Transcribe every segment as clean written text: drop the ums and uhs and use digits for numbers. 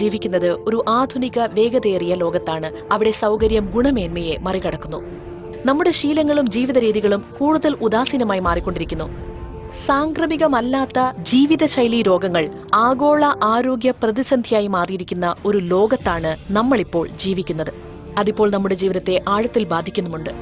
ജീവിക്കുന്നത് ഒരു ആധുനിക വേഗതയേറിയ ലോകത്താണ്. അവിടെ സൗകര്യം ഗുണമേന്മയെ മറികടക്കുന്നു. നമ്മുടെ ശീലങ്ങളും ജീവിത രീതികളും കൂടുതൽ ഉദാസീനമായി മാറിക്കൊണ്ടിരിക്കുന്നു. സാംക്രമികമല്ലാത്ത ജീവിതശൈലീ രോഗങ്ങൾ ആഗോള ആരോഗ്യ പ്രതിസന്ധിയായി മാറിയിരിക്കുന്ന ഒരു ലോകത്താണ് നമ്മളിപ്പോൾ ജീവിക്കുന്നത്. അതിപ്പോൾ നമ്മുടെ ജീവിതത്തെ ആഴത്തിൽ ബാധിക്കുന്നുമുണ്ട്.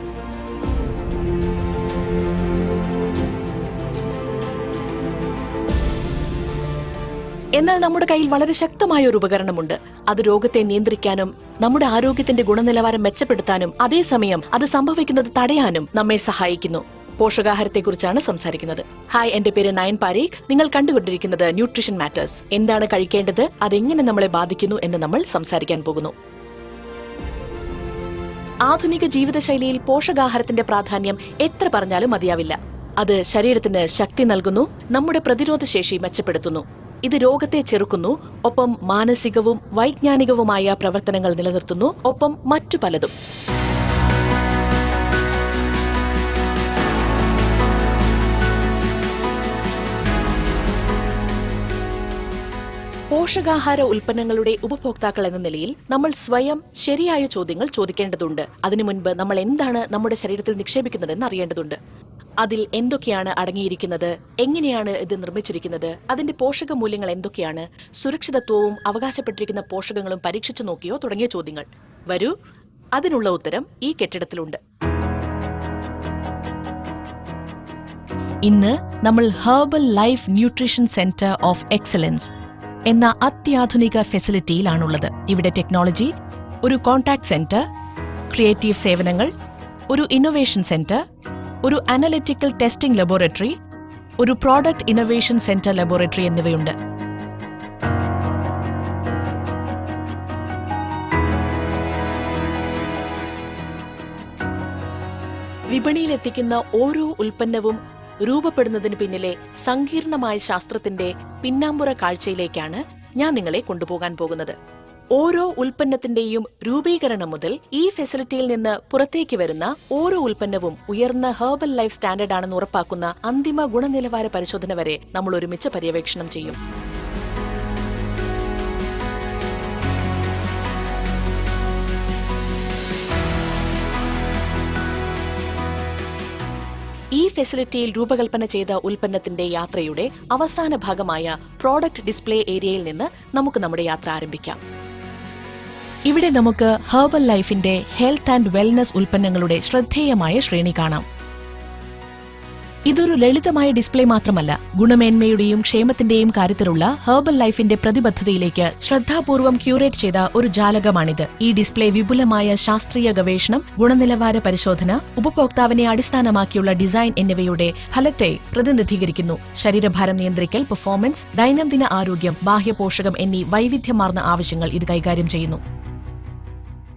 എന്നാൽ നമ്മുടെ കയ്യിൽ വളരെ ശക്തമായ ഒരു ഉപകരണമുണ്ട്. അത് രോഗത്തെ നിയന്ത്രിക്കാനും നമ്മുടെ ആരോഗ്യത്തിന്റെ ഗുണനിലവാരം മെച്ചപ്പെടുത്താനും അതേസമയം അത് സംഭവിക്കുന്നത് തടയാനും നമ്മെ സഹായിക്കുന്നു. പോഷകാഹാരത്തെക്കുറിച്ചാണ് സംസാരിക്കുന്നത്. ഹായ്, എന്റെ പേര് നയൻ പാരീഖ്. നിങ്ങൾ കണ്ടുകൊണ്ടിരിക്കുന്നത് ന്യൂട്രീഷൻ മാറ്റേഴ്സ്. എന്താണ് കഴിക്കേണ്ടത്, അതെങ്ങനെ നമ്മളെ ബാധിക്കുന്നു എന്ന് നമ്മൾ സംസാരിക്കാൻ പോകുന്നു. ആധുനിക ജീവിതശൈലിയിൽ പോഷകാഹാരത്തിന്റെ പ്രാധാന്യം എത്ര പറഞ്ഞാലും മതിയാവില്ല. അത് ശരീരത്തിന് ശക്തി നൽകുന്നു, നമ്മുടെ പ്രതിരോധശേഷി മെച്ചപ്പെടുത്തുന്നു, ഇത് രോഗത്തെ ചെറുക്കുന്നു, ഒപ്പം മാനസികവും വൈജ്ഞാനികവുമായ പ്രവർത്തനങ്ങൾ നിലനിർത്തുന്നു, ഒപ്പം മറ്റു പലതും. പോഷകാഹാര ഉൽപ്പന്നങ്ങളുടെ ഉപഭോക്താക്കൾ എന്ന നിലയിൽ നമ്മൾ സ്വയം ശരിയായ ചോദ്യങ്ങൾ ചോദിക്കേണ്ടതുണ്ട്. അതിനു മുൻപ് നമ്മൾ എന്താണ് നമ്മുടെ ശരീരത്തിൽ നിക്ഷേപിക്കുന്നതെന്ന് അറിയേണ്ടതുണ്ട്. അതിൽ എന്തൊക്കെയാണ് അടങ്ങിയിരിക്കുന്നത്, എങ്ങനെയാണ് ഇത് നിർമ്മിച്ചിരിക്കുന്നത്, അതിന്റെ പോഷക മൂല്യങ്ങൾ എന്തൊക്കെയാണ്, സുരക്ഷിതത്വവും അവകാശപ്പെട്ടിരിക്കുന്ന പോഷകങ്ങളും പരീക്ഷിച്ചു നോക്കിയോ തുടങ്ങിയ ചോദ്യങ്ങൾ. വരൂ, അതിനുള്ള ഉത്തരം ഈ കെട്ടിടത്തിലുണ്ട്. ഇന്ന് നമ്മൾ herbal life nutrition centre of excellence എന്ന അത്യാധുനിക ഫെസിലിറ്റിയിലാണുള്ളത്. ഇവിടെ ടെക്നോളജി, ഒരു കോൺടാക്ട് സെന്റർ, ക്രിയേറ്റീവ് സേവനങ്ങൾ, ഒരു ഇന്നൊവേഷൻ സെന്റർ, ഒരു അനലിറ്റിക്കൽ ടെസ്റ്റിംഗ് ലബോറട്ടറി, ഒരു പ്രോഡക്റ്റ് ഇന്നൊവേഷൻ സെന്റർ ലബോറട്ടറി എന്നിവയുണ്ട്. വിപണിയിലെത്തിക്കുന്ന ഓരോ ഉൽപ്പന്നവും രൂപപ്പെടുന്നതിന് പിന്നിലെ സങ്കീർണമായ ശാസ്ത്രത്തിന്റെ പിന്നാമ്പുറ കാഴ്ചയിലേക്കാണ് ഞാൻ നിങ്ങളെ കൊണ്ടുപോകാൻ പോകുന്നത്. ഓരോ ഉൽപ്പന്നത്തിന്റെയും രൂപീകരണം മുതൽ ഈ ഫെസിലിറ്റിയിൽ നിന്ന് പുറത്തേക്ക് വരുന്ന ഓരോ ഉൽപ്പന്നവും ഉയർന്ന ഹെർബൽ ലൈഫ് സ്റ്റാൻഡേർഡ് ആണെന്ന് ഉറപ്പാക്കുന്ന അന്തിമ ഗുണനിലവാര പരിശോധന വരെ നമ്മൾ ഒരുമിച്ച് പര്യവേക്ഷണം ചെയ്യും. ഈ ഫെസിലിറ്റിയിൽ രൂപകൽപ്പന ചെയ്ത ഉൽപ്പന്നത്തിന്റെ യാത്രയുടെ അവസാന ഭാഗമായ പ്രോഡക്റ്റ് ഡിസ്പ്ലേ ഏരിയയിൽ നിന്ന് നമുക്ക് നമ്മുടെ യാത്ര ആരംഭിക്കാം. ഇവിടെ നമുക്ക് ഹെർബൽ ലൈഫിന്റെ ഹെൽത്ത് ആൻഡ് വെൽനസ് ഉൽപ്പന്നങ്ങളുടെ ശ്രദ്ധേയമായ ശ്രേണി കാണാം. ഇതൊരു ലളിതമായ ഡിസ്പ്ലേ മാത്രമല്ല, ഗുണമേന്മയുടെയും ക്ഷേമത്തിന്റെയും കാര്യത്തിലുള്ള ഹെർബൽ ലൈഫിന്റെ പ്രതിബദ്ധതയിലേക്ക് ശ്രദ്ധാപൂർവം ക്യൂറേറ്റ് ചെയ്ത ഒരു ജാലകമാണിത്. ഈ ഡിസ്പ്ലേ വിപുലമായ ശാസ്ത്രീയ ഗവേഷണം, ഗുണനിലവാര പരിശോധന, ഉപഭോക്താവിനെ അടിസ്ഥാനമാക്കിയുള്ള ഡിസൈൻ എന്നിവയുടെ ഫലത്തെ പ്രതിനിധീകരിക്കുന്നു. ശരീരഭാരം നിയന്ത്രിക്കൽ, പെർഫോമൻസ്, ദൈനംദിന ആരോഗ്യം, ബാഹ്യപോഷകം എന്നീ വൈവിധ്യമാർന്ന ആവശ്യങ്ങൾ ഇത് കൈകാര്യം ചെയ്യുന്നു.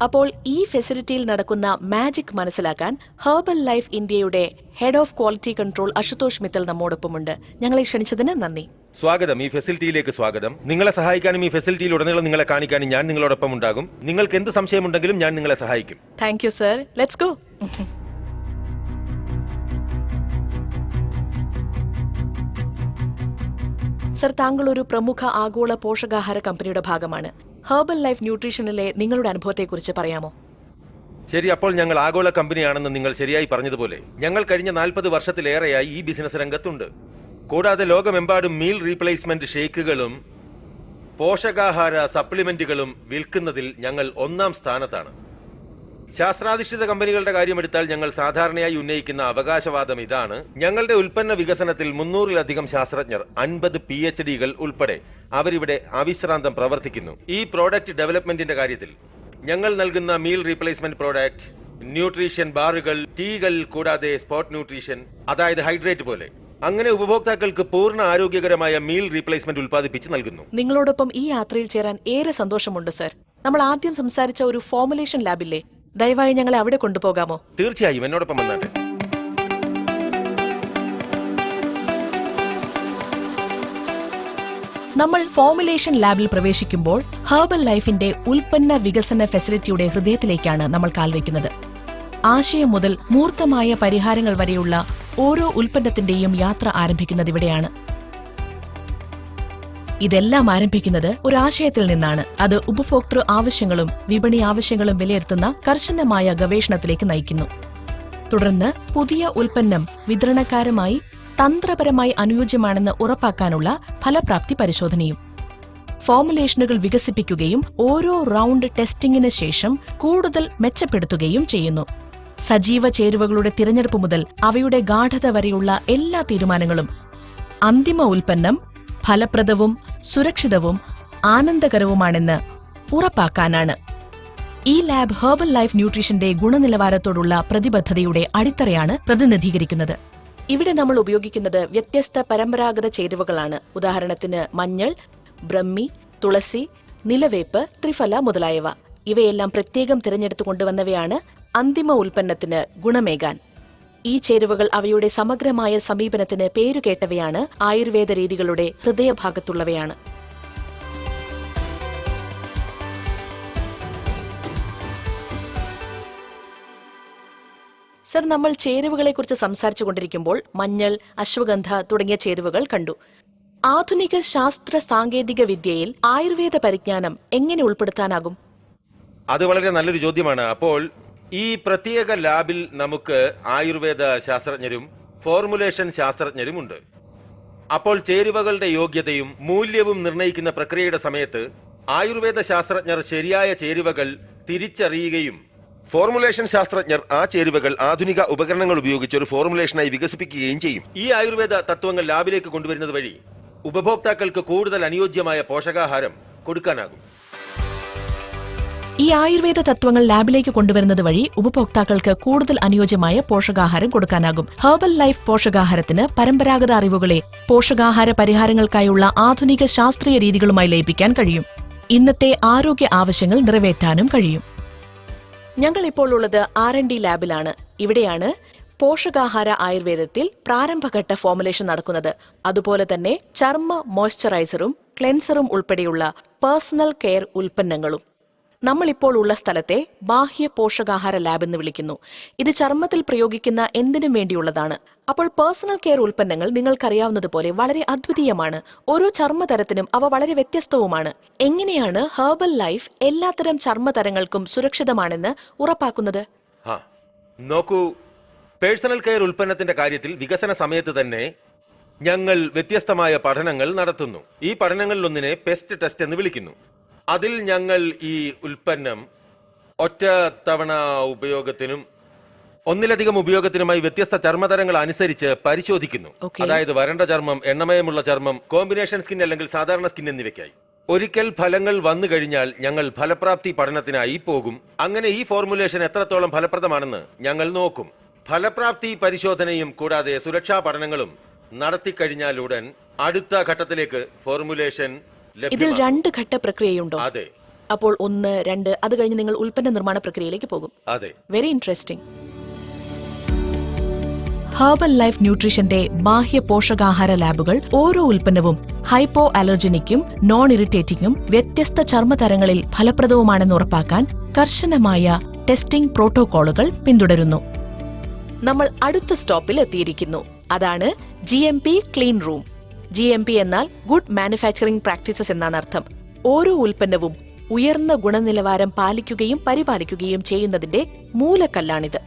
അപ്പോൾ ഈ ഫെസിലിറ്റിയിൽ നടക്കുന്ന മാജിക് മനസ്സിലാക്കാൻ ഹെർബൽ ലൈഫ് ഇന്ത്യയുടെ head of quality control Ashutosh Mittal നമ്മോടൊപ്പമുണ്ട്. ഞങ്ങളെ ക്ഷണിച്ചതിന് നന്ദി. സ്വാഗതം, ഈ ഫെസിലിറ്റിയിലേക്ക് സ്വാഗതം. നിങ്ങളെ സഹായിക്കാനും ഈ ഫെസിലിറ്റിയിൽ ഉടനീളം നിങ്ങളെ കാണിക്കാനും ഞാൻ നിങ്ങളോടൊപ്പം ഉണ്ടാകും. നിങ്ങൾക്ക് എന്ത് സംശയമുണ്ടെങ്കിലും ഞാൻ നിങ്ങളെ സഹായിക്കും. Thank you sir. Let's go. Sir, താങ്കൾ ഒരു പ്രമുഖ ആഗോള പോഷകാഹാര കമ്പനിയുടെ ഭാഗമാണ്. ഹെർബൽ ലൈഫ് ന്യൂട്രീഷനിലെ നിങ്ങളുടെ അനുഭവത്തെക്കുറിച്ച് പറയാമോ? ശരി, അപ്പോൾ ഞങ്ങൾ ആഗോള കമ്പനിയാണെന്ന് നിങ്ങൾ ശരിയായി പറഞ്ഞതുപോലെ ഞങ്ങൾ കഴിഞ്ഞ 40 വർഷത്തിലേറെയായി ഈ ബിസിനസ് രംഗത്തുണ്ട്. കൂടാതെ ലോകമെമ്പാടും മീൽ റീപ്ലേസ്മെന്റ് ഷേക്കുകളും പോഷകാഹാര സപ്ലിമെന്റുകളും വിൽക്കുന്നതിൽ ഞങ്ങൾ 1-ാം സ്ഥാനത്താണ്. ശാസ്ത്രാധിഷ്ഠിത കമ്പനികളുടെ കാര്യമെടുത്താൽ ഞങ്ങൾ സാധാരണയായി ഉന്നയിക്കുന്ന അവകാശവാദം ഇതാണ്: ഞങ്ങളുടെ ഉൽപ്പന്ന വികസനത്തിൽ 300-ലധികം ശാസ്ത്രജ്ഞർ, 50 PhDകൾ ഉൾപ്പെടെ അവരിവിടെ അവിശ്രാന്തം പ്രവർത്തിക്കുന്നു. ഈ പ്രോഡക്റ്റ് ഡെവലപ്മെന്റിന്റെ കാര്യത്തിൽ ഞങ്ങൾ നൽകുന്ന മീൽ റീപ്ലേസ്മെന്റ് പ്രോഡക്റ്റ്, ന്യൂട്രീഷൻ ബാറുകൾ, ടീകൾ, കൂടാതെ സ്പോട്ട് ന്യൂട്രീഷൻ, അതായത് ഹൈഡ്രേറ്റ് പോലെ, അങ്ങനെ ഉപഭോക്താക്കൾക്ക് പൂർണ്ണ ആരോഗ്യകരമായ മീൽ റീപ്ലേസ്മെന്റ് ഉൽപ്പാദിപ്പിച്ച് നൽകുന്നു. നിങ്ങളോടൊപ്പം ഈ യാത്രയിൽ ചേരാൻ ഏറെ സന്തോഷമുണ്ട് സർ. നമ്മൾ ആദ്യം സംസാരിച്ച ഒരു ഫോർമുലേഷൻ ലാബില്ലേ, ദയവായി ഞങ്ങളെ അവിടെ കൊണ്ടുപോകാമോ? തീർച്ചയായും, എന്നോടൊപ്പം വന്നാട്ടെ. നമ്മൾ ഫോർമുലേഷൻ ലാബിൽ പ്രവേശിക്കുമ്പോൾ ഹെർബൽ ലൈഫിന്റെ ഉൽപ്പന്ന വികസന ഫെസിലിറ്റിയുടെ ഹൃദയത്തിലേക്കാണ് നമ്മൾ കാൽവെക്കുന്നത്. ആശയം മുതൽ മൂർത്തമായ പരിഹാരങ്ങൾ വരെയുള്ള ഓരോ ഉൽപ്പന്നത്തിന്റെയും യാത്ര ആരംഭിക്കുന്നത് ഇവിടെയാണ്. ഇതെല്ലാം ആരംഭിക്കുന്നത് ഒരു ആശയത്തിൽ നിന്നാണ്. അത് ഉപഭോക്തൃ ആവശ്യങ്ങളും വിപണി ആവശ്യങ്ങളും വിലയിരുത്തുന്ന കർശനമായ ഗവേഷണത്തിലേക്ക് നയിക്കുന്നു. തുടർന്ന് പുതിയ ഉൽപ്പന്നം വിതരണക്കാരുമായി തന്ത്രപരമായി അനുയോജ്യമാണെന്ന് ഉറപ്പാക്കാനുള്ള ഫലപ്രാപ്തി പരിശോധനയും. ഫോർമുലേഷനുകൾ വികസിപ്പിക്കുകയും ഓരോ റൗണ്ട് ടെസ്റ്റിംഗിന് ശേഷം കൂടുതൽ മെച്ചപ്പെടുത്തുകയും ചെയ്യുന്നു. സജീവ ചേരുവകളുടെ തിരഞ്ഞെടുപ്പ് മുതൽ അവയുടെ ഗാഢത വരെയുള്ള എല്ലാ തീരുമാനങ്ങളും അന്തിമ ഉൽപ്പന്നം ഫലപ്രദവും സുരക്ഷിതവും ആനന്ദകരവുമാണെന്ന് ഉറപ്പാക്കാനാണ്. ഈ ലാബ് ഹെർബൽ ലൈഫ് ന്യൂട്രീഷന്റെ ഗുണനിലവാരത്തോടുള്ള പ്രതിബദ്ധതയുടെ അടിത്തറയാണ് പ്രതിനിധീകരിക്കുന്നത്. ഇവിടെ നമ്മൾ ഉപയോഗിക്കുന്നത് വ്യത്യസ്ത പരമ്പരാഗത ചേരുവകളാണ്. ഉദാഹരണത്തിന് മഞ്ഞൾ, ബ്രഹ്മി, തുളസി, നിലവേപ്പ്, ത്രിഫല മുതലായവ. ഇവയെല്ലാം പ്രത്യേകം തിരഞ്ഞെടുത്തു കൊണ്ടുവന്നവയാണ് അന്തിമ ഉൽപ്പന്നത്തിന് ഗുണമേകാൻ. ഈ ചേരുവകൾ അവയുടെ സമഗ്രമായ സമീപനത്തിന് പേരുകേട്ടവയാണ്. ആയുർവേദ രീതികളുടെ ഹൃദയഭാഗത്തുള്ളവയാണ്. സർ, നമ്മൾ ചേരുവകളെക്കുറിച്ച് സംസാരിച്ചുകൊണ്ടിരിക്കുമ്പോൾ മഞ്ഞൾ, അശ്വഗന്ധ തുടങ്ങിയ ചേരുവകൾ കണ്ടു. ആധുനിക ശാസ്ത്ര സാങ്കേതിക വിദ്യയിൽ ആയുർവേദ പരിജ്ഞാനം എങ്ങനെ ഉൾപ്പെടുത്താനാകും? അത് വളരെ നല്ലൊരു ചോദ്യമാണ്. അപ്പോൾ ഈ പ്രത്യേക ലാബിൽ നമുക്ക് ആയുർവേദ ശാസ്ത്രജ്ഞരും ഫോർമുലേഷൻ ശാസ്ത്രജ്ഞരുമുണ്ട്. അപ്പോൾ ചേരുവകളുടെ യോഗ്യതയും മൂല്യവും നിർണ്ണയിക്കുന്ന പ്രക്രിയയുടെ സമയത്ത് ആയുർവേദ ശാസ്ത്രജ്ഞർ ശരിയായ ചേരുവകൾ തിരിച്ചറിയുകയും ഫോർമുലേഷൻ ശാസ്ത്രജ്ഞർ ആ ചേരുവകൾ ആധുനിക ഉപകരണങ്ങൾ ഉപയോഗിച്ച് ഒരു ഫോർമുലേഷനായി വികസിപ്പിക്കുകയും ചെയ്യും. ഈ ആയുർവേദ തത്വങ്ങൾ ലാബിലേക്ക് കൊണ്ടുവരുന്നത് വഴി ഉപഭോക്താക്കൾക്ക് കൂടുതൽ അനുയോജ്യമായ പോഷകാഹാരം കൊടുക്കാനാകും. ഈ ആയുർവേദ തത്വങ്ങൾ ലാബിലേക്ക് കൊണ്ടുവരുന്നത് വഴി ഉപഭോക്താക്കൾക്ക് കൂടുതൽ അനുയോജ്യമായ പോഷകാഹാരം കൊടുക്കാനാകും. ഹെർബൽ ലൈഫ് പോഷകാഹാരത്തിന് പരമ്പരാഗത അറിവുകളെ പോഷകാഹാര പരിഹാരങ്ങൾക്കായുള്ള ആധുനിക ശാസ്ത്രീയ രീതികളുമായി ലയിപ്പിക്കാൻ കഴിയും. ഇന്നത്തെ ആരോഗ്യ ആവശ്യങ്ങൾ നിറവേറ്റാനും കഴിയും. ഞങ്ങൾ ഇപ്പോൾ ഉള്ളത് R&D ലാബിലാണ്. ഇവിടെയാണ് പോഷകാഹാര ആയുർവേദത്തിൽ പ്രാരംഭഘട്ട ഫോർമുലേഷൻ നടക്കുന്നത്. അതുപോലെ തന്നെ ചർമ്മ മോയ്സ്ചറൈസറും ക്ലെൻസറും ഉൾപ്പെടെയുള്ള പേഴ്സണൽ കെയർ ഉൽപ്പന്നങ്ങളും. നമ്മളിപ്പോൾ ഉള്ള സ്ഥലത്തെ ബാഹ്യ പോഷകാഹാര ലാബ് എന്ന് വിളിക്കുന്നു. ഇത് ചർമ്മത്തിൽ പ്രയോഗിക്കുന്ന എന്തിനും വേണ്ടിയുള്ളതാണ്. അപ്പോൾ പേഴ്സണൽ കെയർ ഉൽപ്പന്നങ്ങൾ നിങ്ങൾക്കറിയാവുന്നതുപോലെ വളരെ അദ്വിതീയമാണ്. ഓരോ ചർമ്മതരത്തിനും അവ വളരെ വ്യത്യസ്തവുമാണ്. എങ്ങനെയാണ് ഹെർബൽ ലൈഫ് എല്ലാത്തരം ചർമ്മതരങ്ങൾക്കും സുരക്ഷിതമാണെന്ന് ഉറപ്പാക്കുന്നത്? നോക്കൂ, പേഴ്സണൽ കെയർ ഉൽപ്പന്നത്തിന്റെ കാര്യത്തിൽ വികസന സമയത്ത് തന്നെ ഞങ്ങൾ വ്യത്യസ്തമായ പഠനങ്ങൾ നടത്തുന്നു. ഈ പഠനങ്ങളിലൊന്നിനെ പെസ്റ്റ് ടെസ്റ്റ് എന്ന് വിളിക്കുന്നു. അതിൽ ഞങ്ങൾ ഈ ഉൽപ്പന്നം ഒറ്റ തവണ ഉപയോഗത്തിനും ഒന്നിലധികം ഉപയോഗത്തിനുമായി വ്യത്യസ്ത ചർമ്മതരങ്ങൾ അനുസരിച്ച് പരിശോധിക്കുന്നു. അതായത് വരണ്ട ചർമ്മം, എണ്ണമയമുള്ള ചർമ്മം, കോമ്പിനേഷൻ സ്കിൻ അല്ലെങ്കിൽ സാധാരണ സ്കിൻ എന്നിവയ്ക്കായി. ഒരിക്കൽ ഫലങ്ങൾ വന്നു കഴിഞ്ഞാൽ ഞങ്ങൾ ഫലപ്രാപ്തി പഠനത്തിനായി പോകും. അങ്ങനെ ഈ ഫോർമുലേഷൻ എത്രത്തോളം ഫലപ്രദമാണെന്ന് ഞങ്ങൾ നോക്കും. ഫലപ്രാപ്തി പരിശോധനയും കൂടാതെ സുരക്ഷാ പഠനങ്ങളും നടത്തിക്കഴിഞ്ഞാലുടൻ അടുത്ത ഘട്ടത്തിലേക്ക് ഫോർമുലേഷൻ. ഇതിൽ 2 ഘട്ട പ്രക്രിയയുണ്ടോ? അതെ. അപ്പോൾ 1, 2 അത് കഴിഞ്ഞ് നിങ്ങൾ ഉൽപ്പന്ന നിർമ്മാണ പ്രക്രിയയിലേക്ക് പോകും. അതെ. Very interesting. ഹെർബൽ ലൈഫ് ന്യൂട്രീഷന്റെ ബാഹ്യ പോഷകാഹാര ലാബുകൾ ഓരോ ഉൽപ്പന്നവും ഹൈപ്പോ അലർജനിക്കും നോൺ ഇറിറ്റേറ്റിംഗും വ്യത്യസ്ത ചർമ്മതരങ്ങളിൽ ഫലപ്രദവുമാണെന്ന് ഉറപ്പാക്കാൻ കർശനമായ ടെസ്റ്റിംഗ് പ്രോട്ടോകോളുകൾ പിന്തുടരുന്നു. നമ്മൾ അടുത്ത സ്റ്റോപ്പിൽ എത്തിയിരിക്കുന്നു. അതാണ് GMP ക്ലീൻ റൂം. GMP എന്നാൽ ഗുഡ് മാനുഫാക്ചറിംഗ് പ്രാക്ടീസസ് എന്നാണ് അർത്ഥം. ഓരോ ഉൽപ്പന്നവും ഉയർന്ന ഗുണനിലവാരം പാലിക്കുകയും പരിപാലിക്കുകയും ചെയ്യുന്നതിന്റെ മൂലക്കല്ലാണിത്.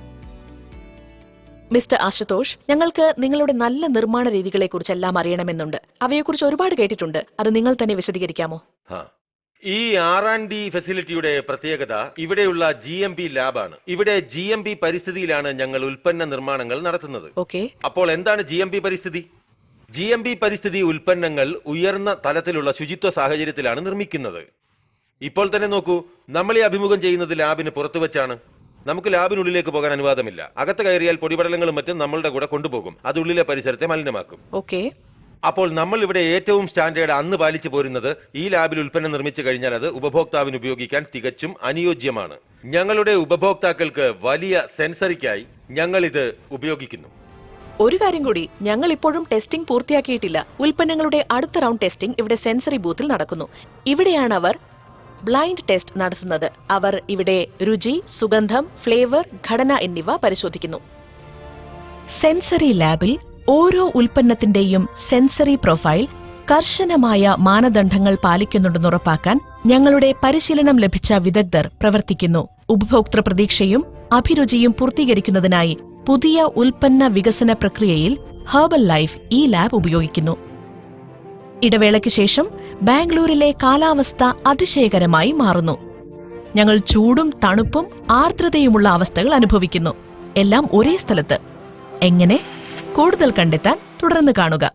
മിസ്റ്റർ ആശുതോഷ്, ഞങ്ങൾക്ക് നിങ്ങളുടെ നല്ല നിർമ്മാണ രീതികളെക്കുറിച്ചെല്ലാം അറിയണമെന്നുണ്ട്. അവയെക്കുറിച്ച് ഒരുപാട് കേട്ടിട്ടുണ്ട്. അത് നിങ്ങൾ തന്നെ വിശദീകരിക്കാമോ? ഈ R&D ഫെസിലിറ്റിയുടെ പ്രത്യേകത ഇവിടെയുള്ള GMP ലാബാണ്. ഇവിടെ GMP പരിസ്ഥിതിയിലാണ് ഞങ്ങൾ ഉൽപ്പന്ന നിർമ്മാണങ്ങൾ നടത്തുന്നത്. അപ്പോൾ എന്താണ് GMP പരിസ്ഥിതി? GMP പരിസ്ഥിതി ഉൽപ്പന്നങ്ങൾ ഉയർന്ന തലത്തിലുള്ള ശുചിത്വ സാഹചര്യത്തിലാണ് നിർമ്മിക്കുന്നത്. ഇപ്പോൾ തന്നെ നോക്കൂ, നമ്മളെ അഭിമുഖം ചെയ്യുന്നത് ലാബിന് പുറത്തു വെച്ചാണ്. നമുക്ക് ലാബിനുള്ളിലേക്ക് പോകാൻ അനുവാദമില്ല. അകത്ത് കയറിയാൽ പൊടിപടലങ്ങളും മറ്റും നമ്മളുടെ കൂടെ കൊണ്ടുപോകും. അത് ഉള്ളിലെ പരിസരത്തെ മലിനമാക്കും. അപ്പോൾ നമ്മൾ ഇവിടെ ഏറ്റവും സ്റ്റാൻഡേർഡ് അന്ന് പാലിച്ചു പോരുന്നത് ഈ ലാബിൽ ഉൽപ്പന്നം നിർമ്മിച്ചു കഴിഞ്ഞാൽ അത് ഉപഭോക്താവിന് ഉപയോഗിക്കാൻ തികച്ചും അനുയോജ്യമാണ്. ഞങ്ങളുടെ ഉപഭോക്താക്കൾക്ക് വലിയ സെൻസറിക്കായി ഞങ്ങൾ ഇത് ഉപയോഗിക്കുന്നു. ഒരു കാര്യം കൂടി, ഞങ്ങൾ ഇപ്പോഴും ടെസ്റ്റിംഗ് പൂർത്തിയാക്കിയിട്ടില്ല. ഉൽപ്പന്നങ്ങളുടെ അടുത്ത റൗണ്ട് ടെസ്റ്റിംഗ് ഇവിടെ സെൻസറി ബൂത്തിൽ നടക്കുന്നു. ഇവിടെയാണ് അവർ ബ്ലൈൻഡ് ടെസ്റ്റ് നടത്തുന്നത്. അവർ ഇവിടെ രുചി, സുഗന്ധം, ഫ്ലേവർ, ഘടന എന്നിവ പരിശോധിക്കുന്നു. സെൻസറി ലാബിൽ ഓരോ ഉൽപ്പന്നത്തിന്റെയും സെൻസറി പ്രൊഫൈൽ കർശനമായ മാനദണ്ഡങ്ങൾ പാലിക്കുന്നുണ്ടെന്ന് ഉറപ്പാക്കാൻ ഞങ്ങളുടെ പരിശീലനം ലഭിച്ച വിദഗ്ധർ പ്രവർത്തിക്കുന്നു. ഉപഭോക്തൃ പ്രതീക്ഷയും അഭിരുചിയും പൂർത്തീകരിക്കുന്നതിനായി പുതിയ ഉൽപ്പന്ന വികസന പ്രക്രിയയിൽ ഹെർബൽ ലൈഫ് ഈ ലാബ് ഉപയോഗിക്കുന്നു. ഇടവേളയ്ക്ക് ശേഷം ബാംഗ്ലൂരിലെ കാലാവസ്ഥ അതിശയകരമായി മാറുന്നു. ഞങ്ങൾ ചൂടും തണുപ്പും ആർദ്രതയുമുള്ള അവസ്ഥകൾ അനുഭവിക്കുന്നു. എല്ലാം ഒരേ സ്ഥലത്ത്. എങ്ങനെ? കൂടുതൽ കണ്ടെത്താൻ തുടർന്ന് കാണുക.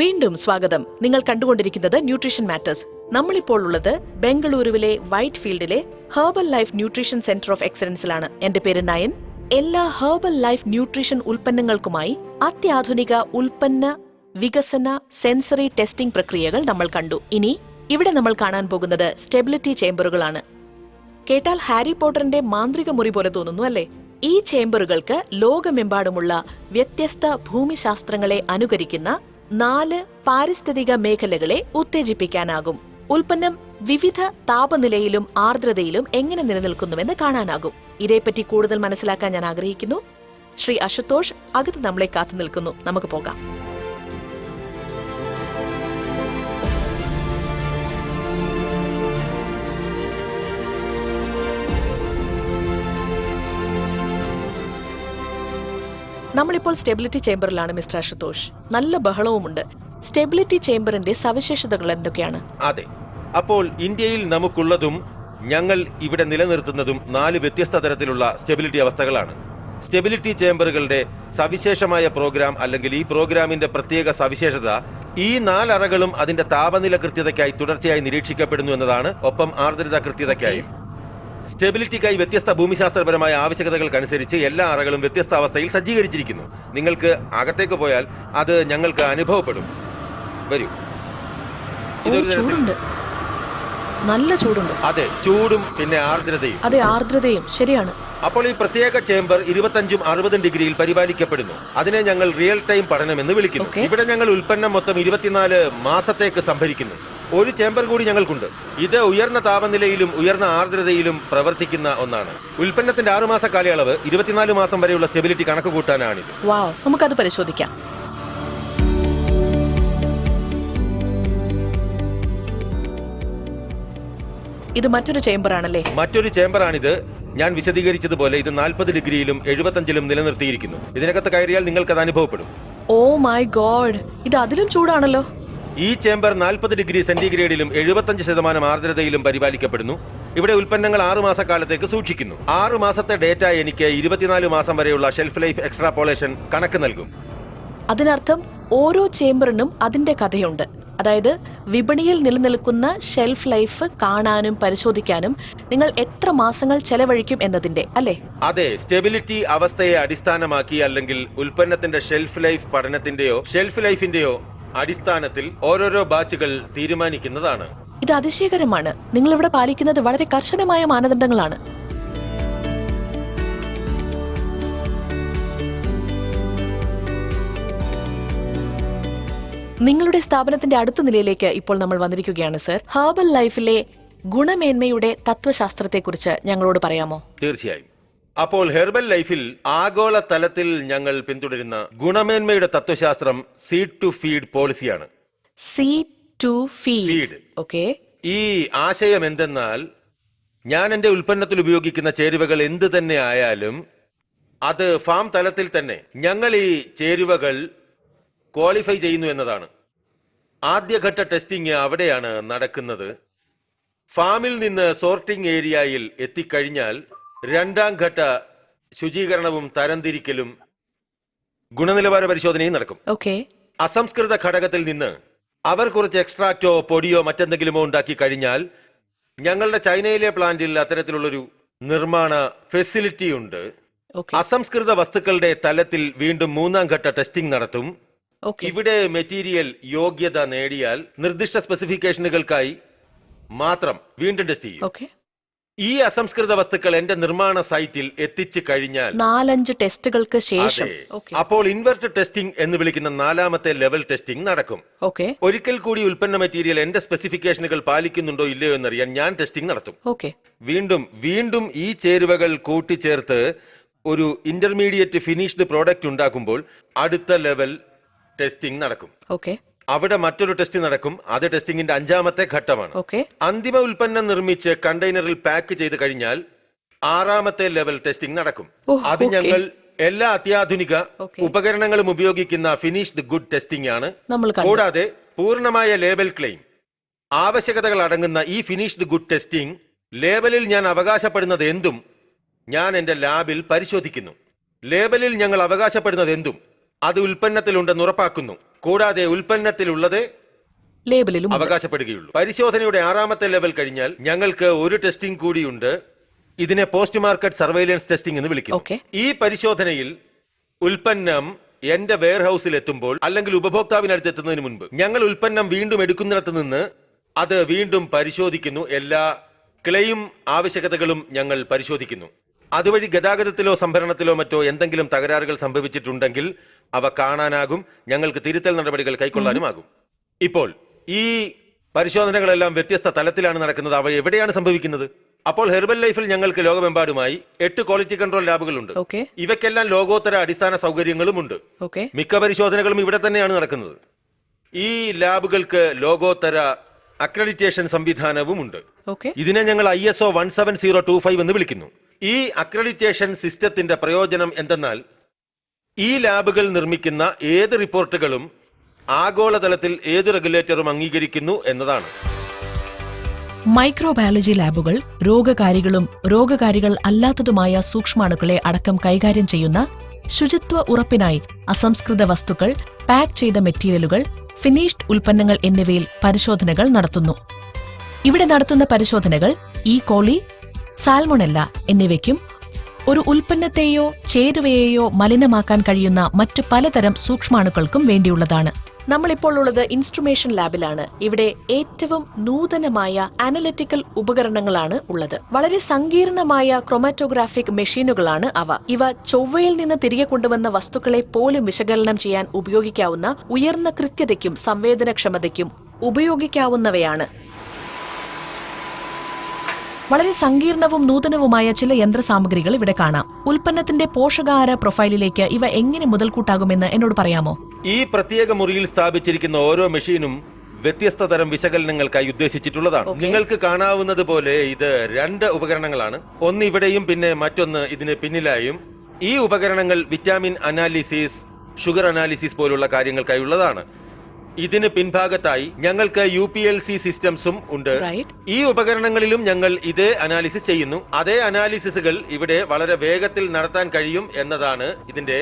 വീണ്ടും സ്വാഗതം. നിങ്ങൾ കണ്ടുകൊണ്ടിരിക്കുന്നത് ന്യൂട്രീഷൻ മാറ്റേഴ്സ്. നമ്മളിപ്പോൾ ഉള്ളത് ബംഗളൂരുവിലെ വൈറ്റ് ഫീൽഡിലെ Herbalife nutrition centre of എക്സലൻസിലാണ്. എന്റെ പേര് നയൻ. എല്ലാ ഹെർബൽ ലൈഫ് ന്യൂട്രീഷൻ ഉൽപ്പന്നങ്ങൾക്കുമായി അത്യാധുനിക ഉൽപ്പന്ന വികസന സെൻസറി ടെസ്റ്റിംഗ് പ്രക്രിയകൾ നമ്മൾ കണ്ടു. ഇനി ഇവിടെ നമ്മൾ കാണാൻ പോകുന്നത് സ്റ്റെബിലിറ്റി ചേംബറുകളാണ്. കേട്ടാൽ ഹാരി പോട്ടറിന്റെ മാന്ത്രിക മുറി പോലെ തോന്നുന്നു അല്ലേ? ഈ ചേംബറുകൾക്ക് ലോകമെമ്പാടുമുള്ള വ്യത്യസ്ത ഭൂമിശാസ്ത്രങ്ങളെ അനുകരിക്കുന്ന 4 പാരിസ്ഥിതിക മേഖലകളെ ഉത്തേജിപ്പിക്കാനാകും. ഉൽപ്പന്നം വിവിധ താപനിലയിലും ആർദ്രതയിലും എങ്ങനെ നിലനിൽക്കുന്നുവെന്ന് കാണാനാകും. ഇതേപ്പറ്റി കൂടുതൽ മനസ്സിലാക്കാൻ ഞാൻ ആഗ്രഹിക്കുന്നു. ശ്രീ അശുതോഷ് അകത്ത് നമ്മളെ കാത്തു നിൽക്കുന്നു. നമുക്ക് പോകാം. നമ്മളിപ്പോൾ സ്റ്റെബിലിറ്റി ചേംബറിലാണ് മിസ്റ്റർ അശുതോഷ്. നല്ല ബഹളവുമുണ്ട്. സ്റ്റെബിലിറ്റി ചേംബറിന്റെ സവിശേഷതകൾ എന്തൊക്കെയാണ്? അതെ, അപ്പോൾ ഇന്ത്യയിൽ നമുക്കുള്ളതും ഞങ്ങൾ ഇവിടെ നിലനിർത്തുന്നതും 4 വ്യത്യസ്ത തരത്തിലുള്ള സ്റ്റെബിലിറ്റി അവസ്ഥകളാണ്. സ്റ്റെബിലിറ്റി ചേംബറുകളുടെ സവിശേഷമായ പ്രോഗ്രാം അല്ലെങ്കിൽ ഈ പ്രോഗ്രാമിന്റെ പ്രത്യേക സവിശേഷത ഈ 4 അറകളും അതിന്റെ താപനില കൃത്യതയ്ക്കായി തുടർച്ചയായി നിരീക്ഷിക്കപ്പെടുന്നു എന്നതാണ്. ഒപ്പം ആർദ്രത കൃത്യതയ്ക്കായും. സ്റ്റെബിലിറ്റിക്കായി വ്യത്യസ്ത ഭൂമിശാസ്ത്രപരമായ ആവശ്യകതകൾക്കനുസരിച്ച് എല്ലാ അറകളും വ്യത്യസ്ത അവസ്ഥയിൽ സജ്ജീകരിച്ചിരിക്കുന്നു. നിങ്ങൾക്ക് അകത്തേക്ക് പോയാൽ അത് ഞങ്ങൾക്ക് അനുഭവപ്പെടും. വരൂ. ചൂടുണ്ട്, നല്ല ചൂടുണ്ട്. അതെ, ചൂടും പിന്നെ ആർദ്രതയും. അതെ, ആർദ്രതയും ശരിയാണ്. അപ്പോൾ ഈ പ്രത്യേക ചേംബർ 25ഉം 60ഉം ഡിഗ്രിയിൽ പരിപാലിക്കപ്പെടുന്നു. അതിനെ ഞങ്ങൾ റിയൽ ടൈം പഠനം എന്ന് വിളിക്കുന്നു. ഇവിടെ ഞങ്ങൾ ഉൽപ്പന്നം മൊത്തം 24 മാസത്തേക്ക് സംഭരിക്കുന്നു. ഒരു ചേംബർ കൂടി ഞങ്ങൾക്കുണ്ട്. ഇത് ഉയർന്ന താപനിലയിലും ഉയർന്ന ആർദ്രതയിലും പ്രവർത്തിക്കുന്ന ഒന്നാണ്. ഉൽപ്പന്നത്തിന്റെ 6 മാസ കാലയളവ് 24 മാസം വരെയുള്ള സ്റ്റെബിലിറ്റി കണക്ക് കൂട്ടാനാണിത്. നമുക്കത് പരിശോധിക്കാം. ഇത് മറ്റൊരു ചേംബർ ആണല്ലേ? മറ്റൊരു ചേംബറാണിത്. ഞാൻ വിശദീകരിച്ചതുപോലെ ഇത് 40 ഡിഗ്രിയിലും 75ലും നിലനിർത്തിയിരിക്കുന്നു. ഇതിനകത്ത് കയറിയാൽ നിങ്ങൾക്കത് അനുഭവപ്പെടും. ഓ മൈ ഗോഡ്, ഇത് അതിലും ചൂടാണല്ലോ. ഈ ചേംബർ 40 ഡിഗ്രി സെന്റിഗ്രേഡിലും 75% ആർദ്രതയിലും പരിപാലിക്കപ്പെടുന്നു. ഇവിടെ ഉൽപ്പന്നങ്ങൾ 6 മാസക്കാലത്തേക്ക് സൂക്ഷിക്കുന്നു. 6 മാസത്തെ ഡേറ്റ എനിക്ക് 24 മാസം വരെയുള്ള ഷെൽഫ് ലൈഫ് എക്സ്ട്രാപോളേഷൻ കണക്ക് നൽകും. അതിനർത്ഥം ഓരോ ചേംബറിനും അതിന്റെ കഥയുണ്ട്. അതായത് വിപണിയിൽ നിലനിൽക്കുന്ന ഷെൽഫ് ലൈഫ് കാണാനും പരിശോധിക്കാനും നിങ്ങൾ എത്ര മാസങ്ങൾ ചെലവഴിക്കും എന്നതിന്റെ അല്ലേ? അതെ, സ്റ്റെബിലിറ്റി അവസ്ഥയെ അടിസ്ഥാനമാക്കി അല്ലെങ്കിൽ ഉൽപ്പന്നത്തിന്റെ ഷെൽഫ് ലൈഫ് പഠനത്തിന്റെയോ ഷെൽഫ് ലൈഫിന്റെയോ അടിസ്ഥാനത്തിൽ ഓരോരോ ബാച്ചുകൾ തീരുമാനിക്കുന്നതാണ്. ഇത് അതിശയകരമാണ്. നിങ്ങൾ ഇവിടെ പാലിക്കുന്നത് വളരെ കർശനമായ മാനദണ്ഡങ്ങളാണ്. നിങ്ങളുടെ സ്ഥാപനത്തിന്റെ അടുത്ത നിലയിലേക്ക് ഇപ്പോൾ നമ്മൾ വന്നിരിക്കുകയാണ് സർ. ഹെർബൽ ലൈഫിലെ ഗുണമേന്മയുടെ തത്വശാസ്ത്രത്തെക്കുറിച്ച് ഞങ്ങളോട് പറയാമോ? തീർച്ചയായും. അപ്പോൾ ഹെർബൽ ലൈഫിൽ ആഗോള തലത്തിൽ ഞങ്ങൾ പിന്തുടരുന്ന ഗുണമേന്മയുടെ തത്വശാസ്ത്രം സീഡ് ടു ഫീഡ് പോളിസിയാണ്. Seed to feed. ഓക്കേ. ഈ ആശയം എന്തെന്നാൽ ഞാൻ എന്റെ ഉൽപ്പന്നത്തിൽ ഉപയോഗിക്കുന്ന ചേരുവകൾ എന്ത് തന്നെ ആയാലും അത് ഫാം തലത്തിൽ തന്നെ ഞങ്ങൾ ഈ ചേരുവകൾ ക്വാളിഫൈ ചെയ്യുന്നു എന്നതാണ്. ആദ്യഘട്ട ടെസ്റ്റിംഗ് അവിടെയാണ് നടക്കുന്നത്. ഫാമിൽ നിന്ന് സോർട്ടിംഗ് ഏരിയയിൽ എത്തിക്കഴിഞ്ഞാൽ 2ാം ഘട്ട ശുചീകരണവും തരംതിരിക്കലും ഗുണനിലവാര പരിശോധനയും നടക്കും. അസംസ്കൃത ഘടകത്തിൽ നിന്ന് അവർ കുറച്ച് എക്സ്ട്രാക്റ്റോ പൊടിയോ മറ്റെന്തെങ്കിലുമോ ഉണ്ടാക്കി കഴിഞ്ഞാൽ ഞങ്ങളുടെ ചൈനയിലെ പ്ലാന്റിൽ അത്തരത്തിലുള്ളൊരു നിർമ്മാണ ഫെസിലിറ്റി ഉണ്ട്. അസംസ്കൃത വസ്തുക്കളുടെ തലത്തിൽ വീണ്ടും 3ാം ഘട്ട ടെസ്റ്റിംഗ് നടത്തും. ഇവിടെ മെറ്റീരിയൽ യോഗ്യത നേടിയാൽ നിർദ്ദിഷ്ട സ്പെസിഫിക്കേഷനുകൾക്കായി മാത്രം വീണ്ടും ടെസ്റ്റ് ചെയ്യും. ഈ അസംസ്കൃത വസ്തുക്കൾ എന്റെ നിർമ്മാണ സൈറ്റിൽ എത്തിച്ചു കഴിഞ്ഞാൽ 4-5 ടെസ്റ്റുകൾക്ക് ശേഷം അപ്പോൾ ഇൻവെർട്ടർ ടെസ്റ്റിംഗ് എന്ന് വിളിക്കുന്ന 4ാമത്തെ ലെവൽ ടെസ്റ്റിംഗ് നടക്കും. ഒരിക്കൽ കൂടി ഉൽപ്പന്ന മെറ്റീരിയൽ എന്റെ സ്പെസിഫിക്കേഷനുകൾ പാലിക്കുന്നുണ്ടോ ഇല്ലയോ എന്നറിയാൻ ഞാൻ ടെസ്റ്റിംഗ് നടത്തും. വീണ്ടും ഈ ചേരുവകൾ കൂട്ടിച്ചേർത്ത് ഒരു ഇന്റർമീഡിയറ്റ് ഫിനിഷ്ഡ് പ്രോഡക്റ്റ് ഉണ്ടാക്കുമ്പോൾ അടുത്ത ലെവൽ ടെസ്റ്റിംഗ് നടക്കും. അവിടെ മറ്റൊരു ടെസ്റ്റ് നടക്കും. അത് ടെസ്റ്റിംഗിന്റെ 5ാമത്തെ ഘട്ടമാണ്. അന്തിമ ഉൽപ്പന്നം നിർമ്മിച്ച് കണ്ടെയ്നറിൽ പാക്ക് ചെയ്ത് കഴിഞ്ഞാൽ 6ാമത്തെ ലെവൽ ടെസ്റ്റിംഗ് നടക്കും. അത് ഞങ്ങൾ എല്ലാ അത്യാധുനിക ഉപകരണങ്ങളും ഉപയോഗിക്കുന്ന ഫിനിഷ്ഡ് ഗുഡ് ടെസ്റ്റിംഗ് ആണ്. കൂടാതെ പൂർണ്ണമായ ലേബൽ ക്ലെയിം ആവശ്യകതകൾ അടങ്ങുന്ന ഈ ഫിനിഷ്ഡ് ഗുഡ് ടെസ്റ്റിംഗ് ലേബലിൽ ഞാൻ അവകാശപ്പെടുന്നത് എന്തും ഞാൻ എന്റെ ലാബിൽ പരിശോധിക്കുന്നു. ലേബലിൽ ഞങ്ങൾ അവകാശപ്പെടുന്നത് എന്തും അത് ഉൽപ്പന്നത്തിലുണ്ടെന്ന് ഉറപ്പാക്കുന്നു. കൂടാതെ ഉൽപ്പന്നത്തിലുള്ളത് ലേബലിലും അവകാശപ്പെടുകയുള്ളൂ. പരിശോധനയുടെ 6ാമത്തെ ലെവൽ കഴിഞ്ഞാൽ ഞങ്ങൾക്ക് ഒരു ടെസ്റ്റിംഗ് കൂടിയുണ്ട്. ഇതിനെ പോസ്റ്റ് മാർക്കറ്റ് സർവൈലൻസ് ടെസ്റ്റിംഗ് എന്ന് വിളിക്കുന്നു. ഈ പരിശോധനയിൽ ഉൽപ്പന്നം എന്റെ വെയർഹൌസിൽ എത്തുമ്പോൾ അല്ലെങ്കിൽ ഉപഭോക്താവിനടുത്ത് എത്തുന്നതിന് മുൻപ് ഞങ്ങൾ ഉൽപ്പന്നം വീണ്ടും എടുക്കുന്നിടത്ത് നിന്ന് അത് വീണ്ടും പരിശോധിക്കുന്നു. എല്ലാ ക്ലെയിം ആവശ്യകതകളും ഞങ്ങൾ പരിശോധിക്കുന്നു. അതുവഴി ഗതാഗതത്തിലോ സംഭരണത്തിലോ മറ്റോ എന്തെങ്കിലും തകരാറുകൾ സംഭവിച്ചിട്ടുണ്ടെങ്കിൽ അവ കാണാനാകും. ഞങ്ങൾക്ക് തിരുത്തൽ നടപടികൾ കൈക്കൊള്ളാനുമാകും. ഇപ്പോൾ ഈ പരിശോധനകളെല്ലാം വ്യത്യസ്ത തലത്തിലാണ് നടക്കുന്നത്. അവ എവിടെയാണ് സംഭവിക്കുന്നത്? അപ്പോൾ ഹെർബൽ ലൈഫിൽ ഞങ്ങൾക്ക് ലോകമെമ്പാടുമായി 8 ക്വാളിറ്റി കൺട്രോൾ ലാബുകളുണ്ട്. ഇവയ്ക്കെല്ലാം ലോകോത്തര അടിസ്ഥാന സൗകര്യങ്ങളുമുണ്ട്. മിക്ക പരിശോധനകളും ഇവിടെ തന്നെയാണ് നടക്കുന്നത്. ഈ ലാബുകൾക്ക് ലോകോത്തര അക്രഡിറ്റേഷൻ സംവിധാനവുമുണ്ട്. ഇതിനെ ഞങ്ങൾ ISO 17025 എന്ന് വിളിക്കുന്നു. ഈ അക്രഡിറ്റേഷൻ സിസ്റ്റത്തിന്റെ പ്രയോജനം എന്തെന്നാൽ ഈ ലാബുകൾ നിർമ്മിക്കുന്ന ഏത് റിപ്പോർട്ടുകളും ആഗോളതലത്തിൽ ഏത് റെഗുലേറ്ററും അംഗീകരിക്കുന്നു എന്നതാണ്. മൈക്രോബയോളജി ലാബുകൾ രോഗകാരികളും രോഗകാരികൾ അല്ലാത്തതുമായ സൂക്ഷ്മാണുക്കളെ അടക്കം കൈകാര്യം ചെയ്യുന്ന ശുചിത്വ ഉറപ്പിനായി അസംസ്കൃത വസ്തുക്കൾ, പാക്ക് ചെയ്ത മെറ്റീരിയലുകൾ, ഫിനിഷ്ഡ് ഉൽപ്പന്നങ്ങൾ എന്നിവയിൽ പരിശോധനകൾ നടത്തുന്നു. ഇവിടെ നടത്തുന്ന പരിശോധനകൾ ഈ കോളി, സാൽമൊണെല്ല എന്നിവയ്ക്കും ഒരു ഉൽപ്പന്നത്തെയോ ചേരുവയെയോ മലിനമാക്കാൻ കഴിയുന്ന മറ്റു പലതരം സൂക്ഷ്മാണുക്കൾക്കും വേണ്ടിയുള്ളതാണ്. നമ്മളിപ്പോൾ ഉള്ളത് ഇൻസ്ട്രുമേഷൻ ലാബിലാണ്. ഇവിടെ ഏറ്റവും നൂതനമായ അനലിറ്റിക്കൽ ഉപകരണങ്ങളാണ് ഉള്ളത്. വളരെ സങ്കീർണമായ ക്രൊമാറ്റോഗ്രാഫിക് മെഷീനുകളാണ് അവ. ഇവ ചൊവ്വയിൽ നിന്ന് തിരികെ കൊണ്ടുവന്ന വസ്തുക്കളെ പോലും വിശകലനം ചെയ്യാൻ ഉപയോഗിക്കാവുന്ന ഉയർന്ന കൃത്യതയ്ക്കും സംവേദനക്ഷമതയ്ക്കും ഉപയോഗിക്കാവുന്നവയാണ്. വളരെ സങ്കീർണവും നൂതനവുമായ ചില യന്ത്രസാമഗ്രികൾ ഇവിടെ കാണാം. ഉൽപ്പന്നത്തിന്റെ പോഷകാഹാര പ്രൊഫൈലിലേക്ക് ഇവ എങ്ങനെ മുതൽക്കൂട്ടാകുമെന്ന് എന്നോട് പറയാമോ? ഈ പ്രത്യേക മുറിയിൽ സ്ഥാപിച്ചിരിക്കുന്ന ഓരോ മെഷീനും വ്യത്യസ്ത തരം വിശകലനങ്ങൾക്കായി ഉദ്ദേശിച്ചിട്ടുള്ളതാണ്. നിങ്ങൾക്ക് കാണാവുന്നത് പോലെ ഇത് 2 ഉപകരണങ്ങളാണ്. ഒന്ന് ഇവിടെയും പിന്നെ മറ്റൊന്ന് ഇതിന് പിന്നിലായും. ഈ ഉപകരണങ്ങൾ വിറ്റാമിൻ അനാലിസിസ്, ഷുഗർ അനാലിസിസ് പോലുള്ള കാര്യങ്ങൾക്കായുള്ളതാണ്. ഇതിന് പിൻഭാഗത്തായി ഞങ്ങൾക്ക് UPLC സിസ്റ്റംസും ഉണ്ട്. ഈ ഉപകരണങ്ങളിലും ഞങ്ങൾ ഇതേ അനാലിസിസ് ചെയ്യുന്നു. അതേ അനാലിസിസുകൾ ഇവിടെ വളരെ വേഗത്തിൽ നടത്താൻ കഴിയും എന്നതാണ് ഇതിന്റെ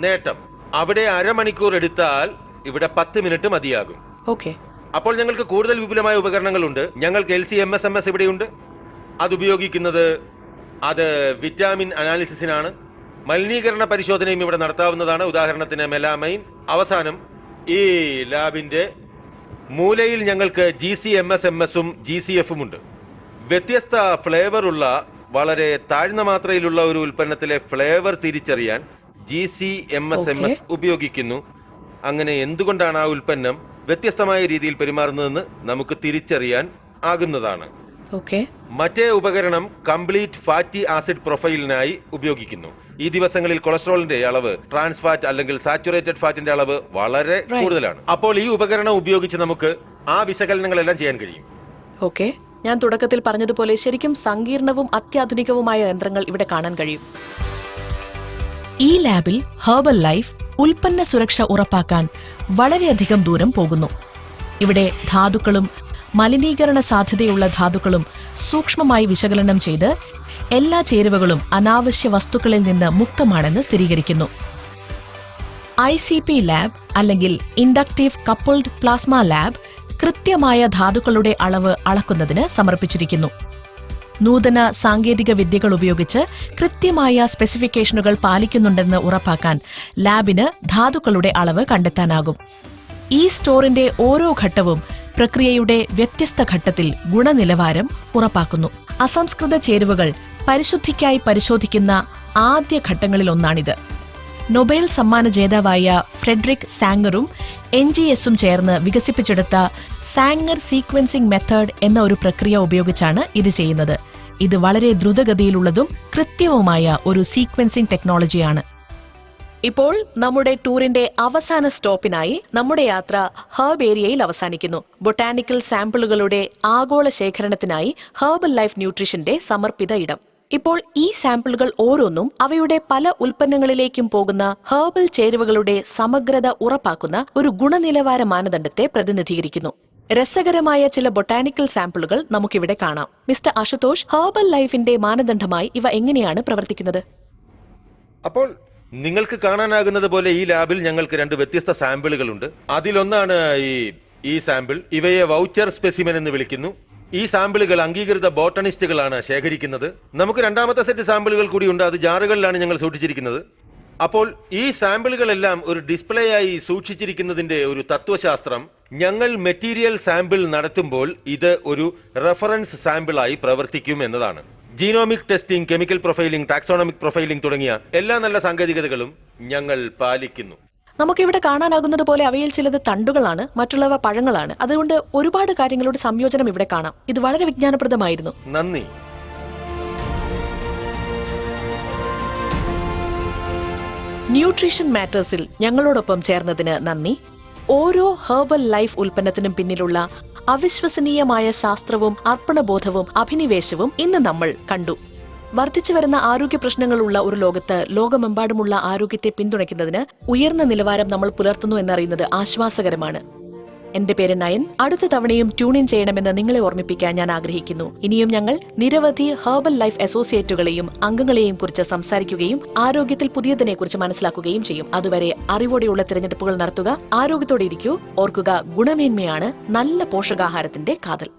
നേട്ടം. അവിടെ അരമണിക്കൂർ എടുത്താൽ ഇവിടെ 10 മിനിറ്റ് മതിയാകും. അപ്പോൾ ഞങ്ങൾക്ക് കൂടുതൽ വിപുലമായ ഉപകരണങ്ങളുണ്ട്. ഞങ്ങൾക്ക് LC-MS ഇവിടെയുണ്ട്. അതുപയോഗിക്കുന്നത് വിറ്റാമിൻ അനാലിസിസിനാണ്. മലിനീകരണ പരിശോധനയും ഇവിടെ നടത്താവുന്നതാണ്. ഉദാഹരണത്തിന് മെലാമൈൻ. അവസാനം ഈ ലാബിന്റെ മൂലയിൽ ഞങ്ങൾക്ക് GC-MS-ഉം GCF-ഉം ഉണ്ട്. വ്യത്യസ്ത ഫ്ലേവറുള്ള വളരെ താഴ്ന്ന മാത്രയിലുള്ള ഒരു ഉൽപ്പന്നത്തിലെ ഫ്ലേവർ തിരിച്ചറിയാൻ GC-MS ഉപയോഗിക്കുന്നു. അങ്ങനെ എന്തുകൊണ്ടാണ് ആ ഉൽപ്പന്നം വ്യത്യസ്തമായ രീതിയിൽ പെരുമാറുന്നതെന്ന് നമുക്ക് തിരിച്ചറിയാൻ ആകുന്നതാണ്. മറ്റേ ഉപകരണം കംപ്ലീറ്റ് ഫാറ്റി ആസിഡ് പ്രൊഫൈലിനായി ഉപയോഗിക്കുന്നു. ഈ ദിവസങ്ങളിൽ കൊളസ്ട്രോളിന്റെ അളവ്, ട്രാൻസ് ഫാറ്റ് അല്ലെങ്കിൽ സാച്ചുറേറ്റഡ് ഫാറ്റിന്റെ അളവ് വളരെ കൂടുതലാണ്. അപ്പോൾ ഈ ഉപകരണം ഉപയോഗിച്ച് നമുക്ക് ആ വിശകലനങ്ങളെല്ലാം ചെയ്യാൻ കഴിയും. ഞാൻ തുടക്കത്തിൽ പറഞ്ഞതുപോലെ ശരിക്കും സങ്കീർണവും അത്യാധുനികവുമായ യന്ത്രങ്ങൾ ഇവിടെ കാണാൻ കഴിയും. ഈ ലാബിൽ ഹെർബൽ ലൈഫ് ഉൽപ്പന്ന സുരക്ഷ ഉറപ്പാക്കാൻ വളരെയധികം ദൂരം പോകുന്നു. ഇവിടെ ധാതുക്കളും മലിനീകരണ സാധ്യതയുള്ള ധാതുക്കളും സൂക്ഷ്മമായി വിശകലനം ചെയ്ത് എല്ലാ ചേരുവകളും അനാവശ്യ വസ്തുക്കളിൽ നിന്ന് മുക്തമാണെന്ന് സ്ഥിരീകരിക്കുന്നു. ICP ലാബ് അല്ലെങ്കിൽ ഇൻഡക്റ്റീവ് കപ്പിൾഡ് പ്ലാസ്മ ലാബ് കൃത്യമായ ധാതുക്കളുടെ അളവ് അളക്കുന്നതിന് സമർപ്പിച്ചിരിക്കുന്നു. നൂതന സാങ്കേതിക വിദ്യകൾ ഉപയോഗിച്ച് കൃത്യമായ സ്പെസിഫിക്കേഷനുകൾ പാലിക്കുന്നുണ്ടെന്ന് ഉറപ്പാക്കാൻ ലാബിന് ധാതുക്കളുടെ അളവ് കണ്ടെത്താനാകും. ഈ സ്റ്റോറിന്റെ ഓരോ ഘട്ടവും പ്രക്രിയയുടെ വ്യത്യസ്ത ഘട്ടത്തിൽ ഗുണനിലവാരം ഉറപ്പാക്കുന്നു. അസംസ്കൃത ചേരുവകൾ പരിശുദ്ധിക്കായി പരിശോധിക്കുന്ന ആദ്യ ഘട്ടങ്ങളിലൊന്നാണിത്. നൊബേൽ സമ്മാന ജേതാവായ ഫ്രെഡറിക് സാംഗറും NGSഉം ചേർന്ന് വികസിപ്പിച്ചെടുത്ത സാംഗർ സീക്വൻസിംഗ് മെത്തേഡ് എന്ന ഒരു പ്രക്രിയ ഉപയോഗിച്ചാണ് ഇത് ചെയ്യുന്നത്. ഇത് വളരെ ദ്രുതഗതിയിലുള്ളതും കൃത്യവുമായ ഒരു സീക്വൻസിംഗ് ടെക്നോളജിയാണ്. ഇപ്പോൾ നമ്മുടെ ടൂറിന്റെ അവസാന സ്റ്റോപ്പിനായി നമ്മുടെ യാത്ര ഹെർബ് ഏരിയയിൽ അവസാനിക്കുന്നു. ബൊട്ടാനിക്കൽ സാമ്പിളുകളുടെ ആഗോള ശേഖരണത്തിനായി ഹെർബൽ ലൈഫ് ന്യൂട്രീഷന്റെ സമർപ്പിത ഇടം. ഇപ്പോൾ ഈ സാമ്പിളുകൾ ഓരോന്നും അവയുടെ പല ഉൽപ്പന്നങ്ങളിലേക്കും പോകുന്ന ഹെർബൽ ചേരുവകളുടെ സമഗ്രത ഉറപ്പാക്കുന്ന ഒരു ഗുണനിലവാര മാനദണ്ഡത്തെ പ്രതിനിധീകരിക്കുന്നു. രസകരമായ ചില ബൊട്ടാനിക്കൽ സാമ്പിളുകൾ നമുക്കിവിടെ കാണാം. മിസ്റ്റർ അശുതോഷ്, ഹെർബൽ ലൈഫിന്റെ മാനദണ്ഡമായി ഇവ എങ്ങനെയാണ് പ്രവർത്തിക്കുന്നത്? അപ്പോൾ നിങ്ങൾക്ക് കാണാനാകുന്നത് പോലെ ഈ ലാബിൽ ഞങ്ങൾക്ക് 2 വ്യത്യസ്ത സാമ്പിളുകളുണ്ട്. അതിലൊന്നാണ് ഈ സാമ്പിൾ. ഇവയെ വൗച്ചർ സ്പെസിമെൻ എന്ന് വിളിക്കുന്നു. ഈ സാമ്പിളുകൾ അംഗീകൃത ബോട്ടണിസ്റ്റുകളാണ് ശേഖരിക്കുന്നത്. നമുക്ക് രണ്ടാമത്തെ സെറ്റ് സാമ്പിളുകൾ കൂടിയുണ്ട്. അത് ജാറുകളിലാണ് ഞങ്ങൾ സൂക്ഷിച്ചിരിക്കുന്നത്. അപ്പോൾ ഈ സാമ്പിളുകളെല്ലാം ഒരു ഡിസ്പ്ലേ ആയി സൂക്ഷിച്ചിരിക്കുന്നതിന്റെ ഒരു തത്വശാസ്ത്രം, ഞങ്ങൾ മെറ്റീരിയൽ സാമ്പിൾ നടത്തുമ്പോൾ ഇത് ഒരു റെഫറൻസ് സാമ്പിളായി പ്രവർത്തിക്കും എന്നതാണ്. Genomic testing, chemical profiling, taxonomic profiling തുടങ്ങിയ എല്ലാ നല്ല സാങ്കേതികതകളും ഞങ്ങൾ പാലിക്കുന്നു. നമുക്കിവിടെ കാണാനാകുന്നത് പോലെ അവയിൽ ചിലത് തണ്ടുകളാണ്, മറ്റുള്ളവ പഴങ്ങളാണ്. അതുകൊണ്ട് ഒരുപാട് കാര്യങ്ങളുടെ സംയോജനം ഇവിടെ കാണാം. ഇത് വളരെ വിജ്ഞാനപ്രദമായിരുന്നു. നന്ദി. ന്യൂട്രീഷൻ മാറ്റേഴ്സിൽ ഞങ്ങളോടൊപ്പം ചേർന്നതിന് നന്ദി. ഓരോ ഹെർബൽ ലൈഫ് ഉൽപ്പന്നത്തിനും പിന്നിലുള്ള അവിശ്വസനീയമായ ശാസ്ത്രവും അർപ്പണബോധവും അഭിനിവേശവും ഇന്ന് നമ്മൾ കണ്ടു. വർദ്ധിച്ചുവരുന്ന ആരോഗ്യ പ്രശ്നങ്ങളുള്ള ഒരു ലോകത്ത് ലോകമെമ്പാടുമുള്ള ആരോഗ്യത്തെ പിന്തുണയ്ക്കുന്നതിന് ഉയർന്ന നിലവാരം നമ്മൾ പുലർത്തുന്നു എന്നറിയുന്നത് ആശ്വാസകരമാണ്. എന്റെ പേര് നയൻ. അടുത്ത തവണയും ട്യൂൺ ഇൻ ചെയ്യണമെന്ന് നിങ്ങളെ ഓർമ്മിപ്പിക്കാൻ ഞാൻ ആഗ്രഹിക്കുന്നു. ഇനിയും ഞങ്ങൾ നിരവധി ഹെർബൽ ലൈഫ് അസോസിയേറ്റുകളെയും അംഗങ്ങളെയും കുറിച്ച് സംസാരിക്കുകയും ആരോഗ്യത്തിൽ പുതിയതിനെ കുറിച്ച് മനസ്സിലാക്കുകയും ചെയ്യും. അതുവരെ അറിവോടെയുള്ള തിരഞ്ഞെടുപ്പുകൾ നടത്തുക, ആരോഗ്യത്തോടെ ഇരിക്കൂ. ഓർക്കുക, ഗുണമേന്മയാണ് നല്ല പോഷകാഹാരത്തിന്റെ കാതൽ.